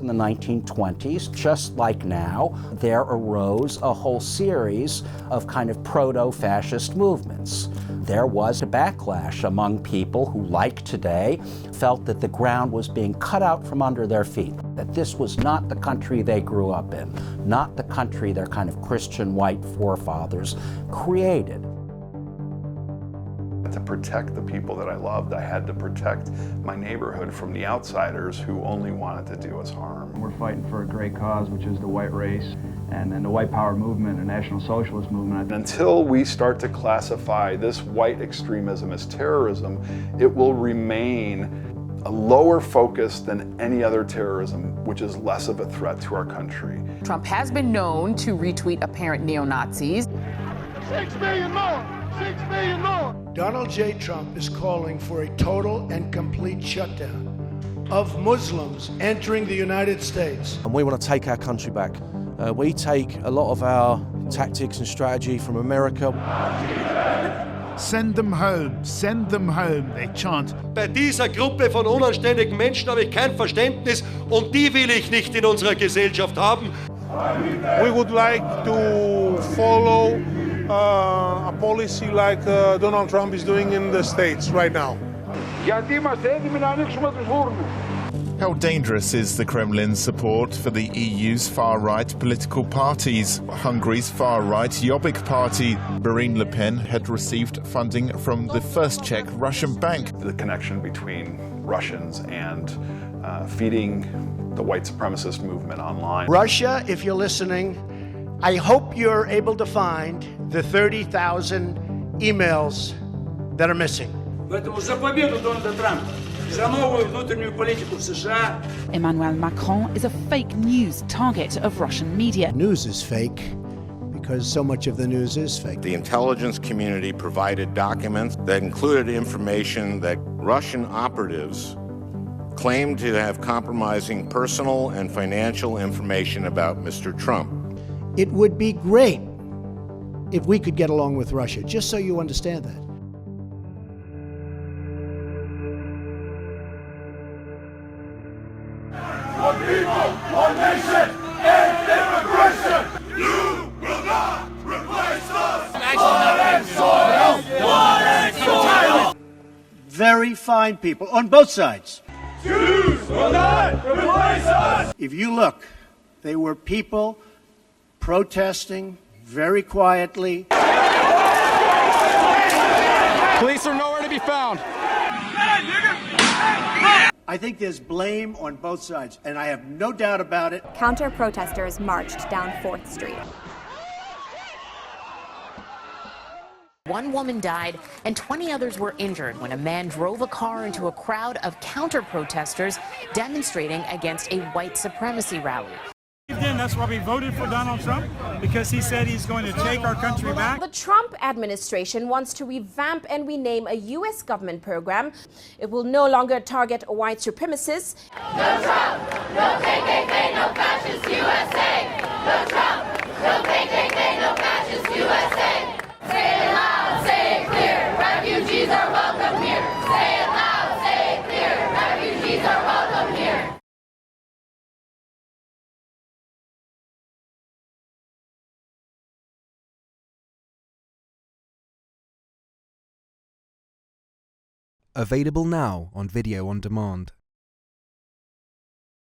in the 1920s, just like now, there arose a whole series of kind of proto-fascist movements. There was a backlash among people who, like today, felt that the ground was being cut out from under their feet, that this was not the country they grew up in, not the country their kind of Christian white forefathers created. To protect the people that I loved, I had to protect my neighborhood from the outsiders who only wanted to do us harm. We're fighting for a great cause, which is the white race and the white power movement and national socialist movement. Until we start to classify this white extremism as terrorism, it will remain a lower focus than any other terrorism, which is less of a threat to our country. Trump has been known to retweet apparent neo-Nazis. 6 million more! 6 million more! Donald J. Trump is calling for a total and complete shutdown of Muslims entering the United States. And we want to take our country back. We take a lot of our tactics and strategy from America. Send them home, they chant. Bei dieser Gruppe von unanständigen Menschen habe ich kein Verständnis und die will ich nicht in unserer Gesellschaft haben. We would like to follow a policy like Donald Trump is doing in the States right now. How dangerous is the Kremlin's support for the EU's far-right political parties? Hungary's far-right Jobbik party, Marine Le Pen, had received funding from the first Czech Russian bank. The connection between Russians and feeding the white supremacist movement online. Russia, if you're listening, I hope you're able to find the 30,000 emails that are missing. Emmanuel Macron is a fake news target of Russian media. News is fake because so much of the news is fake. The intelligence community provided documents that included information that Russian operatives claimed to have compromising personal and financial information about Mr. Trump. It would be great if we could get along with Russia, just so you understand that. One people, one nation, and immigration! You will not replace us! Very fine people on both sides. Jews will not replace us! If you look, they were people protesting very quietly. Police are nowhere to be found. I think there's blame on both sides, and I have no doubt about it. Counter-protesters marched down 4th Street. One woman died and 20 others were injured when a man drove a car into a crowd of counter-protesters demonstrating against a white supremacy rally. That's why we voted for Donald Trump, because he said he's going to take our country back. The Trump administration wants to revamp and rename a U.S. government program. It will no longer target white supremacists. No Trump, no KKK, no fascist USA. No Trump, no KKK, no fascist USA. Say it loud, say it clear, refugees are welcome here. Say it loud, say it clear, refugees are welcome here. Available now on video on demand.